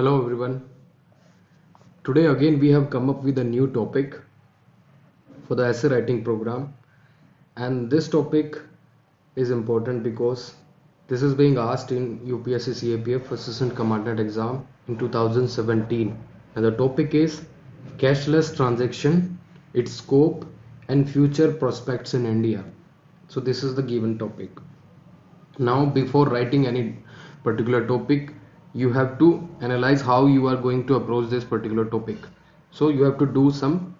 Hello everyone. Today again we have come up with a new topic for the essay writing program, and this topic is important because this is being asked in UPSC CAPF Assistant Commandant exam in 2017, and the topic is cashless transaction, its scope and future prospects in India. So this is the given topic. Now before writing any particular topic, you have to analyze how you are going to approach this particular topic. So you have to do some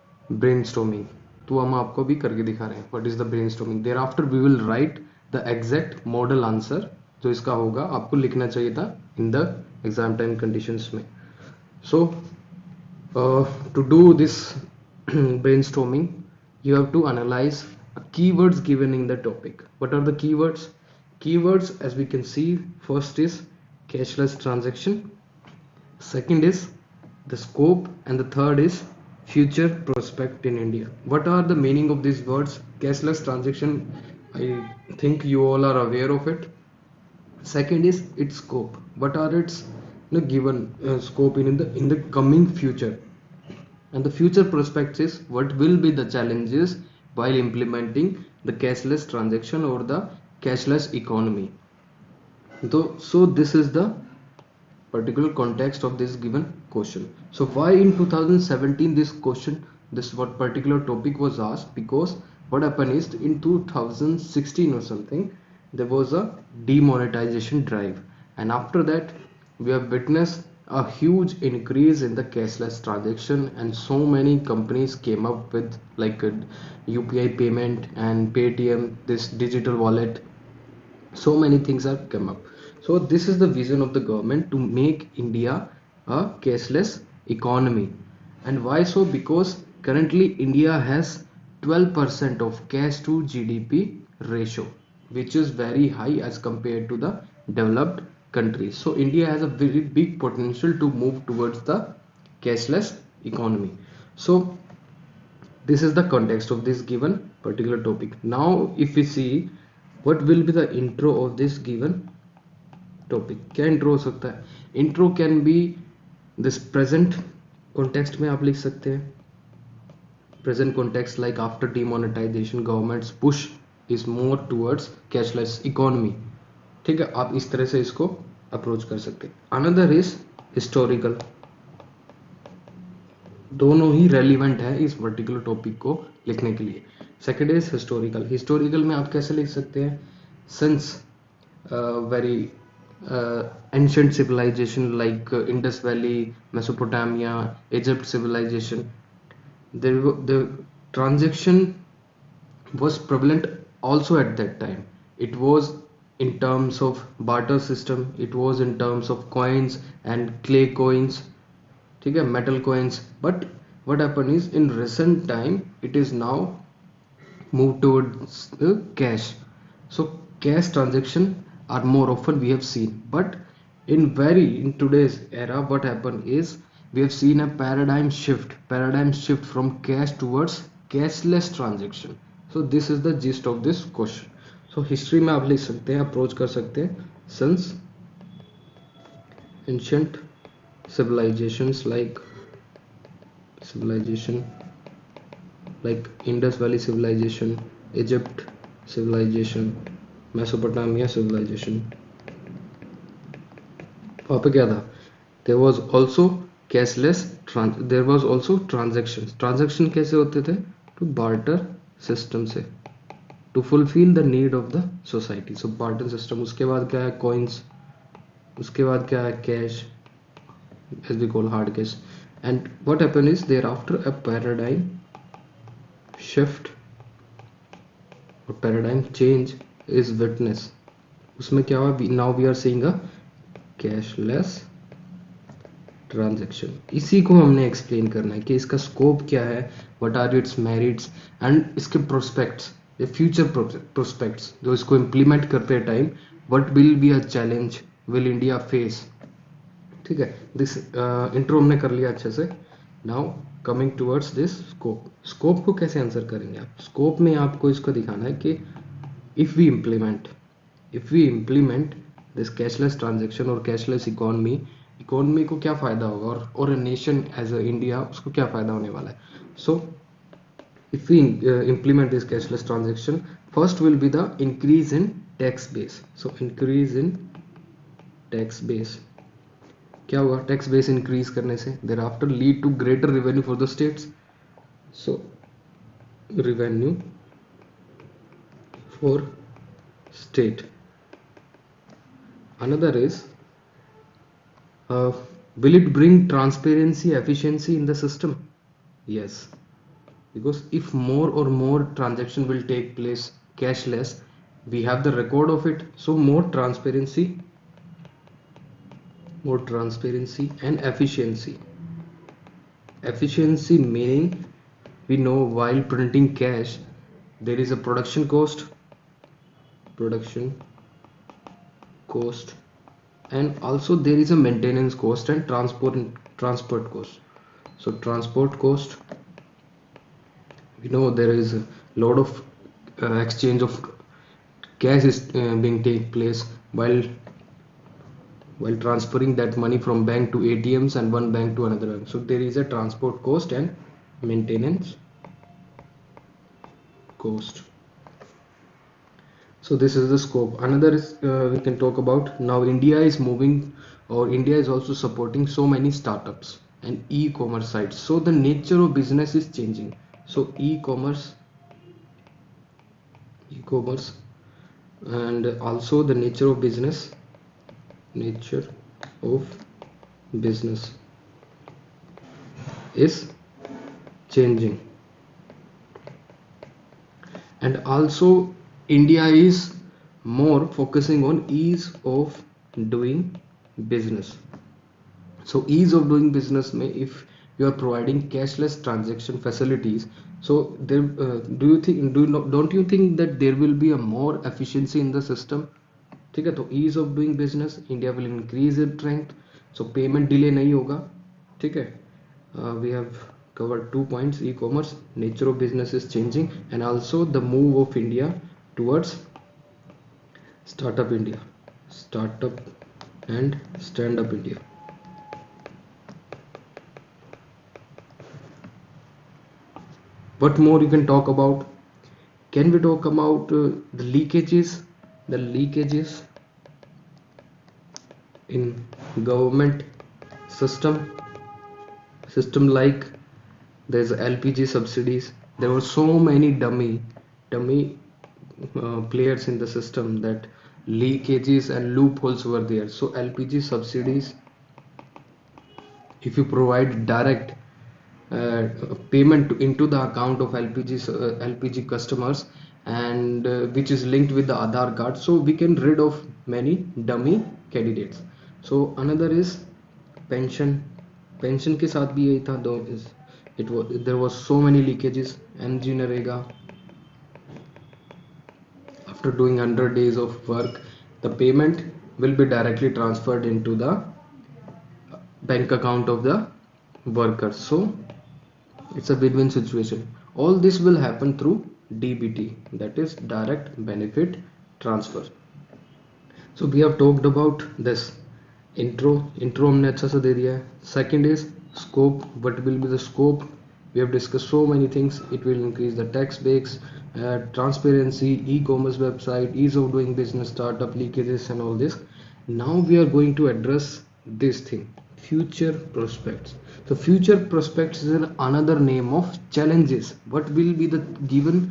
brainstorming. तो हम आपको भी करके दिखा रहे हैं what is the brainstorming. Thereafter we will write the exact model answer जो इसका होगा, आपको लिखना चाहिए था in the exam time conditions में. So to do this brainstorming, you have to analyze keywords given in the topic. What are the keywords? Keywords, as we can see, first is cashless transaction, second is the scope, and the third is future prospect in India. What are the meaning of these words? Cashless transaction, I think you all are aware of it. Second is its scope. What are its given scope in the coming future? And the future prospects is what will be the challenges while implementing the cashless transaction or the cashless economy. So this is the particular context of this given question. So why in 2017 this what particular topic was asked? Because what happened is in 2016 or something there was a demonetization drive, and after that we have witnessed a huge increase in the cashless transaction, and so many companies came up with like a UPI payment and Paytm, this digital wallet. So many things have come up. So this is the vision of the government to make India a cashless economy. And why so? Because currently India has 12% of cash to GDP ratio, which is very high as compared to the developed countries. So India has a very big potential to move towards the cashless economy. So this is the context of this given particular topic. Now if we see what will be the intro of this given topic, क्या intro हो सकता है? Intro can be this present context में आप लिख सकते हैं. Present context like after demonetization government's push is more towards cashless economy. ठीक है, आप इस तरह से इसको अप्रोच कर सकते हैं. Another is historical. दोनों ही रेलिवेंट है इस पर्टिकुलर टॉपिक को लिखने के लिए. Second is historical. हिस्टोरिकल में आप कैसे लिख सकते हैं? Since very ancient civilization like Indus valley, Mesopotamia, Egypt civilization, the transaction was prevalent also at that time. It was in terms of barter system, it was in terms of coins and clay coins, ठीक है, metal coins. But what happened is in recent time it is now moved towards cash. So cash transaction are more often we have seen, but in today's era what happened is we have seen a paradigm shift from cash towards cashless transaction. So this is the gist of this question. So history में आप लिख सकते हैं, approach कर सकते हैं since ancient civilizations like Indus Valley civilization, Egypt civilization, Mesopotamia civilization. वहाँ पे क्या था? There was also transactions. Transaction कैसे होते थे? To barter system से, to fulfill the need of the society. So barter system. उसके बाद क्या है? Coins. उसके बाद क्या है? Cash, as we call hard cash. And what happened is thereafter a paradigm shift or paradigm change is witnessed. उसमें क्या हुआ? Now we are seeing a cashless transaction. इसी को हमने एक्सप्लेन करना है कि इसका स्कोप क्या है, what are its merits and इसके प्रोस्पेक्ट्स, ये फ्यूचर प्रोस्पेक्ट्स जो इसको इम्प्लीमेंट करते हैं time, what will be a challenge will India face. ठीक है, दिस इंट्रो हमने कर लिया अच्छे से. Now coming towards this scope. Scope को कैसे आंसर करेंगे आप? स्कोप में आपको इसको दिखाना है कि if we implement this cashless transaction और कैशलेस इकोनॉमी इकोनॉमी को क्या फ़ायदा होगा और नेशन एज अ इंडिया उसको क्या फ़ायदा होने वाला है. सो if we implement this cashless transaction, first will be the increase in tax base. So increase in tax base, क्या होगा टैक्स बेस इंक्रीज करने से, thereafter lead to greater revenue for the states. So revenue for state. Another is, will it bring transparency, efficiency in the system? Yes, because if more or more transaction will take place cashless, we have the record of it, so more transparency and efficiency. Efficiency meaning, we know while printing cash there is a production cost, and also there is a maintenance cost and transport cost. So transport cost, we know there is a lot of exchange of cash is being take place while transferring that money from bank to ATMs and one bank to another bank. So there is a transport cost and maintenance cost. So this is the scope. Another is, we can talk about, now India is moving, or India is also supporting so many startups and e-commerce sites. So the nature of business is changing. So e-commerce, and also the nature of business is changing. And also India is more focusing on ease of doing business. So ease of doing business may, if you are providing cashless transaction facilities, so there don't you think that there will be a more efficiency in the system? ठीक है, तो ease of doing business, India will increase its strength, so payment delay नहीं होगा. ठीक है, we have covered 2 points: e-commerce, nature of business is changing, and also the move of India towards startup India, startup and stand up India. What more you can talk about? Can we talk about the leakages in government system, like there's LPG subsidies. There were so many dummy players in the system that leakages and loopholes were there. So LPG subsidies, if you provide direct payment into the account of LPG customers, and which is linked with the Aadhaar card, so we can rid of many dummy candidates. So another is pension के साथ भी यही था, though there was so many leakages. MG Narega, after doing 100 days of work, the payment will be directly transferred into the bank account of the worker. So it's a win-win situation. All this will happen through DBT, that is direct benefit transfer. So we have talked about this. Intro हमने अच्छा सा दे दिया है. Second is scope. What will be the scope? We have discussed so many things. It will increase the tax base, transparency, e-commerce website, ease of doing business, startup leakages, and all this. Now we are going to address this thing: future prospects. So future prospects is another name of challenges. What will be the given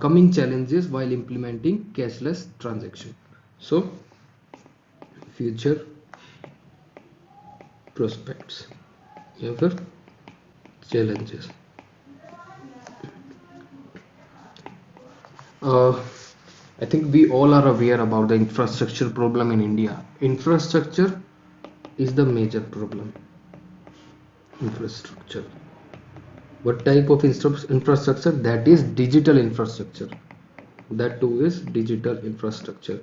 coming challenges while implementing cashless transaction? So future prospects या फिर challenges. I think we all are aware about the infrastructure problem in India. Infrastructure is the major problem. Infrastructure. What type of infrastructure? That is digital infrastructure. That too is digital infrastructure.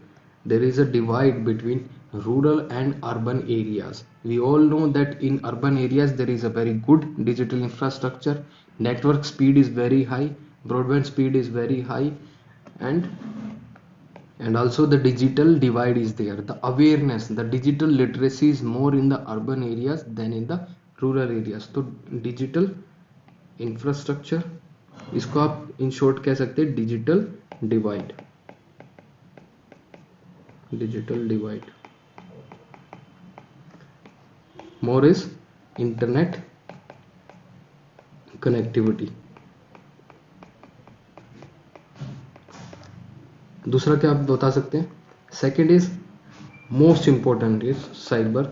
There is a divide between rural and urban areas. We all know that in urban areas there is a very good digital infrastructure. Network speed is very high, broadband speed is very high, and And also the digital divide is there, the awareness, the digital literacy is more in the urban areas than in the rural areas. तो digital infrastructure, इसको आप in short कह सकते हैं digital divide. Digital divide. More is internet connectivity. दूसरा क्या आप बता सकते हैं? Second is most important is cyber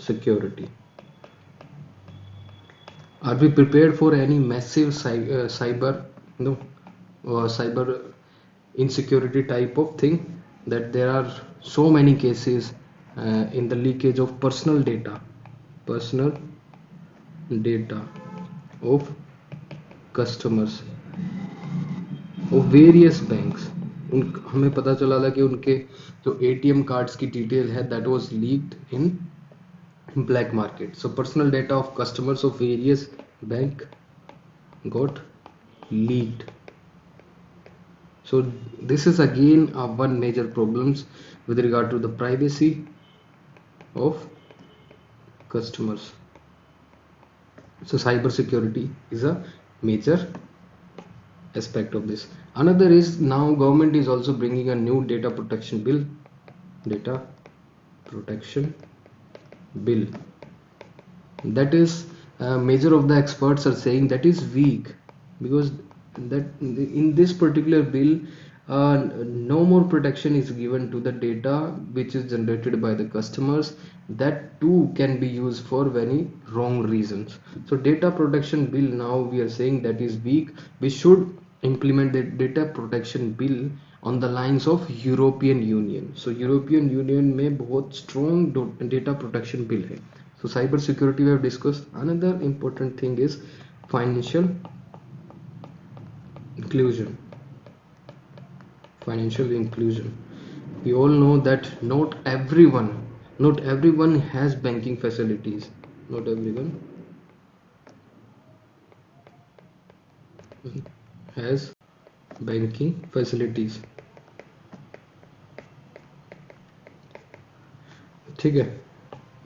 security. Are we prepared for any massive cyber insecurity type of thing, that there are so many cases in the leakage of personal data of customers of various banks. हमें पता चला था कि उनके जो ATM cards की detail है that was leaked in black market. So personal data of customers of various bank got leaked. So this is again one major problems with regard to the privacy of customers. So cyber security is a major aspect of this. Another is now government is also bringing a new data protection bill. That is major of the experts are saying that is weak, because that in this particular bill no more protection is given to the data which is generated by the customers, that too can be used for very wrong reasons. So data protection bill now we are saying that is weak. We should implement the data protection bill on the lines of European Union. So European Union में बहुत strong data protection bill है. So cyber security we have discussed. Another important thing is financial inclusion. We all know that not everyone has banking facilities. Not everyone has banking facilities. ठीक है.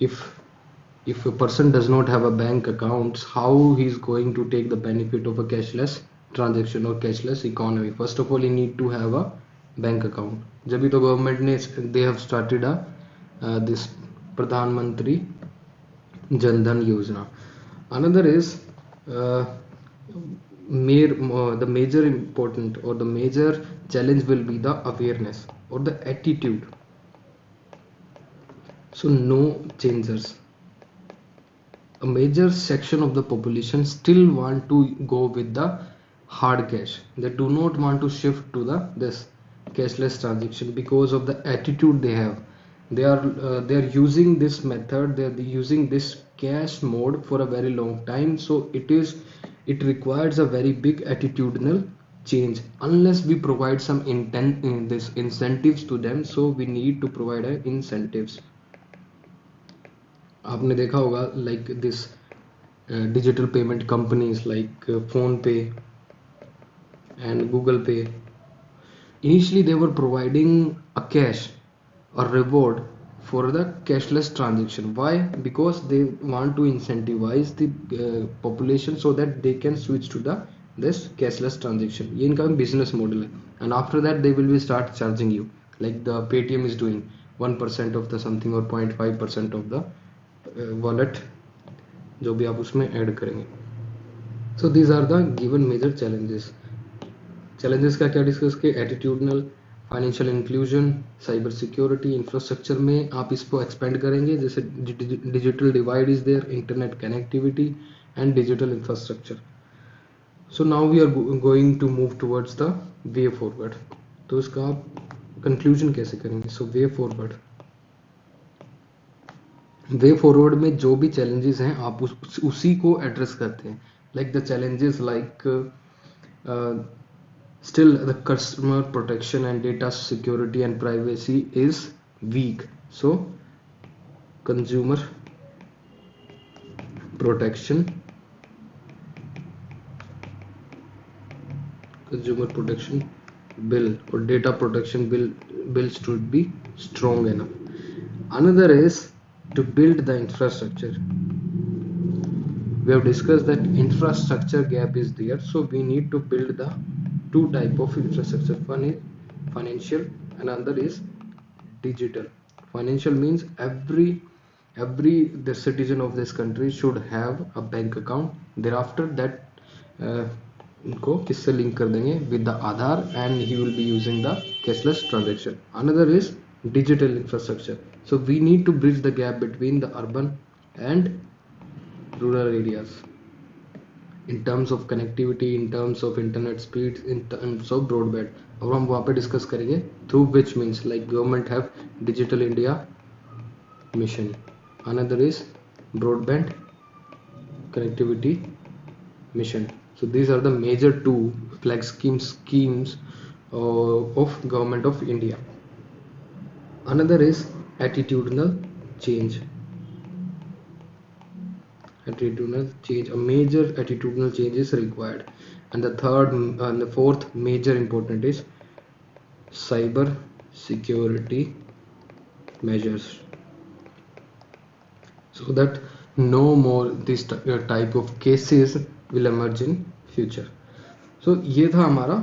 If a person does not have a bank account, how he is going to take the benefit of a cashless transaction or cashless economy? First of all, he need to have a bank account. जब भी तो government ने they have started this प्रधानमंत्री जनधन योजना. Another is the major important or the major challenge will be the awareness or the attitude. So no changers. A major section of the population still want to go with the hard cash. They do not want to shift to this cashless transaction because of the attitude they have. They are using this method, they are using this cash mode for a very long time. So it requires a very big attitudinal change. Unless we provide some incentives to them, so we need to provide incentives. आपने देखा होगा like this digital payment companies like phone pay and google pay, initially they were providing a cash or reward for the cashless transaction. Why? Because they want to incentivize the population so that they can switch to this cashless transaction. ये इनका business model है. And after that they will be start charging you like the Paytm is doing 1% of the something or 0.5% of the wallet जो भी आप उसमें add करेंगे. So these are the given major challenges का क्या discuss किए? Attitudinal, financial inclusion, cyber security. Infrastructure में आप इसको एक्सपेंड करेंगे, जैसे digital divide is there, internet connectivity and digital infrastructure. So now we are going to move towards the way forward. तो इसका आप कंक्लूजन कैसे करेंगे? सो वे फॉरवर्ड में जो भी चैलेंजेस हैं आप उसी को एड्रेस करते हैं. Like the challenges like still the customer protection and data security and privacy is weak. So consumer protection bill or data protection bills should be strong enough. Another is to build the infrastructure. We have discussed that infrastructure gap is there, so we need to build the two type of infrastructure. One is financial and another is digital. Financial means every the citizen of this country should have a bank account. Thereafter that इनको किससे link कर देंगे with the Aadhaar, and he will be using the cashless transaction. Another is digital infrastructure. So we need to bridge the gap between the urban and rural areas in terms of connectivity, in terms of internet speeds, in terms of broadband. अब हम वहाँ पे discuss करेंगे through which means like government have digital India mission. Another is broadband connectivity mission. So these are the major two flag schemes of government of India. Another is attitudinal change. A major attitudinal change is required. And the third and the fourth major important is cyber security measures, so that no more this type of cases will emerge in future. So ये था हमारा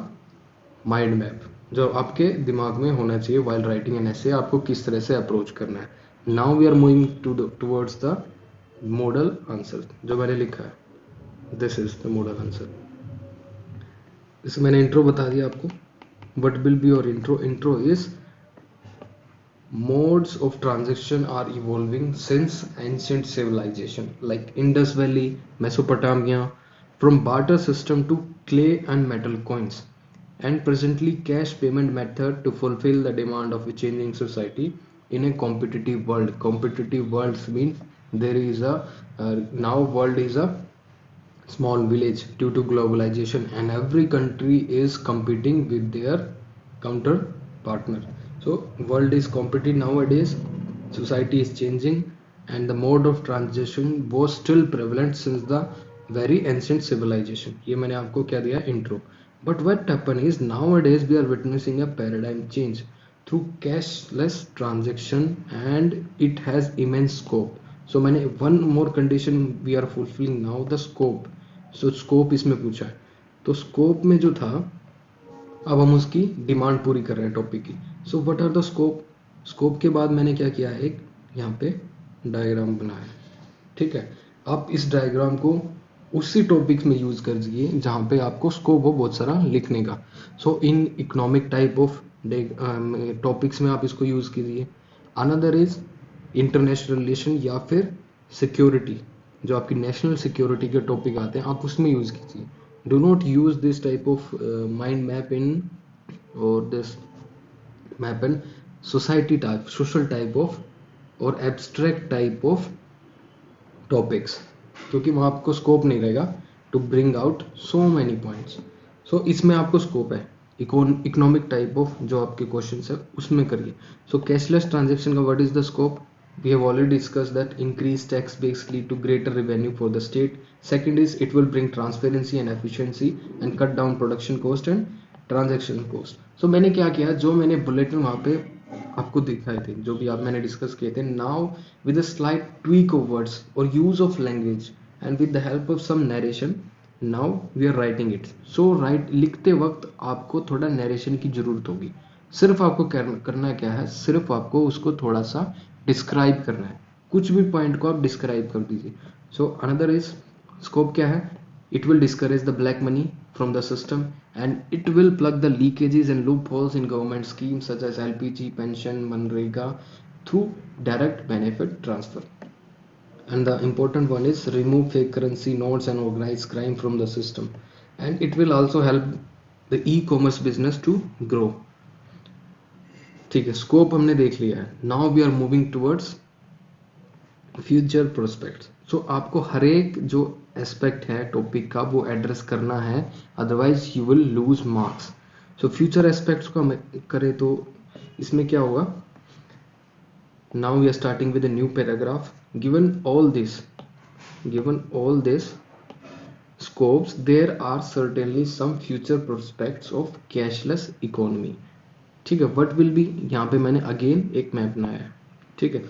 mind map जो आपके दिमाग में होना चाहिए while writing an essay. आपको किस तरह से अप्रोच करना है. Now we are moving towards the modal answer जो मैंने लिखा है. This is the modal answer. इसे मैंने इंट्रो बता दिया आपको. What will be your intro? Intro is modes of transaction are evolving since ancient civilization like Indus Valley, Mesopotamia, from barter system to clay and metal coins, and presently cash payment method to fulfill the demand of a changing society in a competitive world. Competitive world means there is a now world is a small village due to globalization, and every country is competing with their counter partner. So world is competing nowadays, society is changing, and the mode of transition was still prevalent since the very ancient civilization. ये मैंने आपको क्या दिया intro. But what happened is nowadays we are witnessing a paradigm change through cashless transaction, and it has immense scope. So मैंने one more condition we are fulfilling now, the scope. So scope इसमें पूछा है, तो scope में जो था अब हम उसकी डिमांड पूरी कर रहे हैं टॉपिक की. So what are the scope. Scope के बाद मैंने क्या किया है, एक यहाँ पे डायग्राम बनाया. ठीक है, आप इस डायग्राम को उसी टॉपिक में यूज कर दीजिए जहाँ पे आपको स्कोप हो बहुत सारा लिखने का. So in economic type of topics में आप इसको यूज कीजिए. अनदर इज इंटरनेशनल रिलेशन या फिर सिक्योरिटी, जो आपकी नेशनल सिक्योरिटी के टॉपिक आते हैं आप उसमें यूज कीजिए. Do not use this type of mind map in or this map in society type, social type of or abstract type of topics, क्योंकि वहाँ आपको स्कोप नहीं रहेगा to bring out so many points. So इसमें आपको scope है. Economic type of जो आपके क्वेश्चन है उसमें करिए. सो कैशलेस ट्रांजेक्शन का what is the scope. We have already discussed that increased tax base lead to greater revenue for the state. Second is it will bring transparency and efficiency and cut down production cost and transaction cost. So मैंने क्या किया, जो मैंने bulletin वहाँ पे आपको दिखाए थे, जो भी आप मैंने डिस्कस किए थे, now with a slight tweak of words or use of language and with the help of some narration, now we are writing it. So लिखते वक्त आपको थोड़ा नरेशन की जरूरत होगी. सिर्फ आपको करना क्या है, सिर्फ आपको उसको थोड़ा सा डिस्क्राइब करना है. कुछ भी पॉइंट को आप डिस्क्राइब कर दीजिए. सो अनदर इज स्कोप क्या है. It will discourage the black money from the system and it will plug the leakages and loop holes in government schemes such as LPG, pension, मनरेगा through direct benefit transfer. And the important one is remove fake currency notes and organized crime from the system, and it will also help the e-commerce business to grow. ठीक है, scope हमने देख लिया है. Now we are moving towards future prospects. So आपको हर एक जो एस्पेक्ट है टॉपिक का वो एड्रेस करना है, otherwise you will lose marks. So future aspects को हम करें तो इसमें क्या होगा. Now we are starting with a new paragraph. Given all this scopes, there are certainly some future prospects of cashless economy. ठीक है, what will be, यहाँ पे मैंने अगेन एक मैप बनाया है, ठीक है,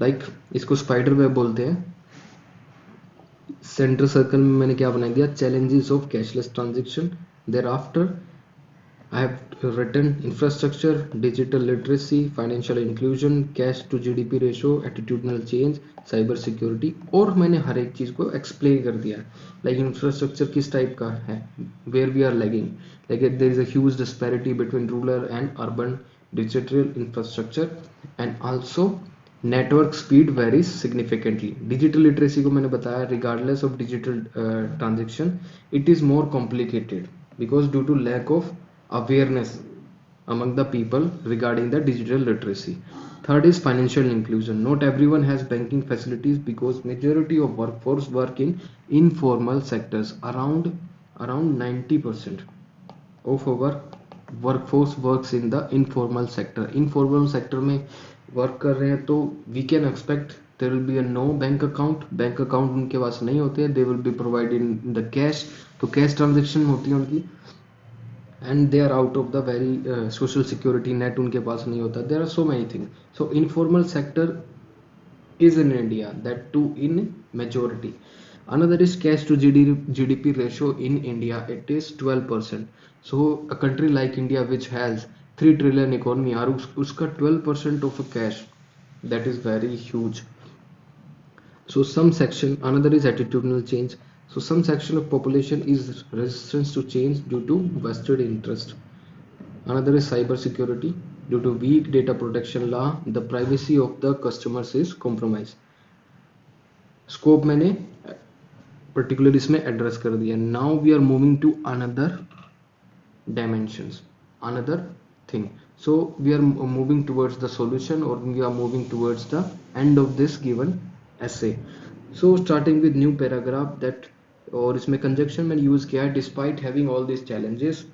लाइक इसको स्पाइडर वेब बोलते हैं। सेंटर सर्कल में मैंने क्या बना दिया, challenges of cashless transaction, thereafter I have written infrastructure, digital literacy, financial inclusion, cash to GDP ratio, attitudinal change, cyber security, और मैंने हर एक चीज़ को explain कर दिया है। Like infrastructure किस टाइप का है, where we are lagging, like there is a huge disparity between rural and urban digital infrastructure, and also network speed varies significantly. Digital literacy को मैंने बताया, regardless of digital transaction, it is more complicated because due to lack of awareness among the people regarding the digital literacy. Third is financial inclusion. Not everyone has banking facilities because majority of workforce work in informal sectors. Around 90% of our workforce works in the informal sector. Informal sector में work कर रहे हैं तो we can expect there will be a no bank account. Bank account उनके पास नहीं होते हैं. They will be provided in the cash. तो cash transaction होती है उनकी, and they are out of the very social security net उनके पास नहीं होता. There are so many things. So informal sector is in India, that too in majority. Another is cash to GDP ratio in India, it is 12%. So a country like India which has 3 trillion economy और उसका 12% of a cash, that is very huge. So some section, another is attitudinal change. So some section of population is resistant to change due to vested interest. Another is cyber security. Due to weak data protection law, the privacy of the customers is compromised. Scope मैंने particularly इसमें address कर दिया. Now we are moving to another dimensions, another thing. So we are moving towards the solution, or we are moving towards the end of this given essay. So starting with new paragraph, that और इसमें conjunction मैंने use किया है, despite having all these challenges,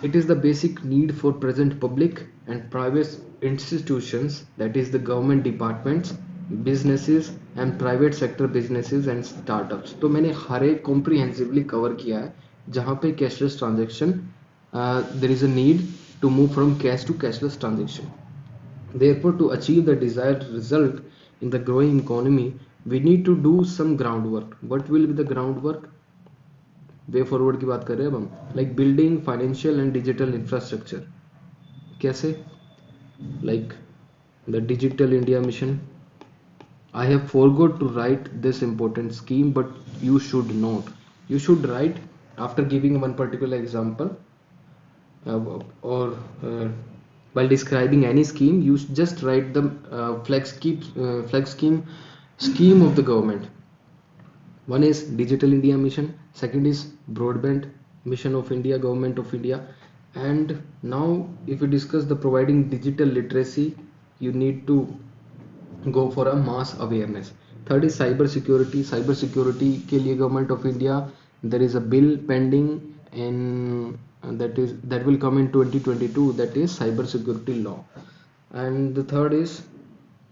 it is the basic need for present public and private institutions, that is the government departments, businesses and private sector businesses and startups. तो मैंने हर एक comprehensively cover किया है जहाँ पे cashless transaction there is a need to move from cash to cashless transaction. Therefore, to achieve the desired result in the growing economy, we need to do some groundwork. What will be the groundwork? Way forward की बात कर रहे हैं अब हम, like building financial and digital infrastructure. कैसे? Like the digital India mission. I have forgot to write this important scheme, but you should note. You should write after giving one particular example, or while describing any scheme, you just write the flex scheme of the government. One is Digital India Mission, second is Broadband Mission of India, Government of India, and now if we discuss the providing digital literacy, you need to go for a mass awareness. Third is cyber security. Cyber security के लिए Government of India, there is a bill pending in that will come in 2022, that is cyber security law. And the third is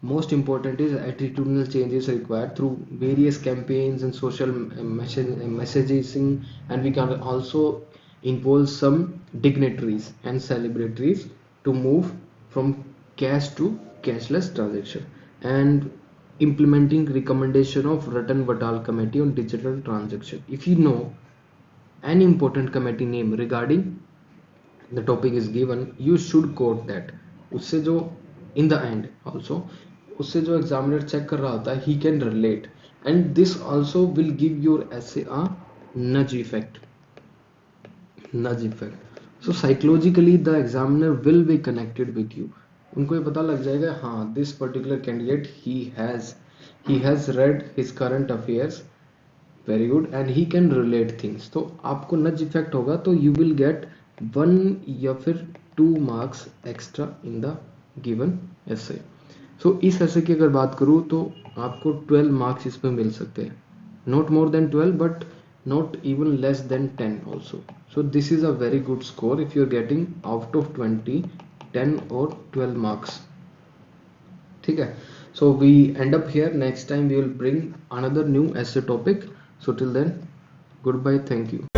most important is attitudinal changes required through various campaigns and social messaging, and we can also involve some dignitaries and celebrities to move from cash to cashless transaction, and implementing recommendation of Ratan Vadal Committee on Digital Transaction. If you know any important committee name regarding the topic is given, you should quote that. उससे जो in the end also, उससे जो examiner check कर रहा होता है, he can relate, and this also will give your essay a nudge effect. So psychologically the examiner will be connected with you. उनको ये पता लग जाएगा, हाँ this particular candidate he has read his current affairs very good and he can relate things. तो आपको nudge effect होगा, तो you will get 1 या फिर 2 marks extra in the given essay. So इस essay की अगर बात करूँ तो आपको 12 marks इस पे मिल सकते हैं, not more than 12 but not even less than 10 also. So this is a very good score if you're getting out of 20 10 or 12 marks. ठीक है, so we end up here. Next time we will bring another new essay topic. So till then, Goodbye. Thank you.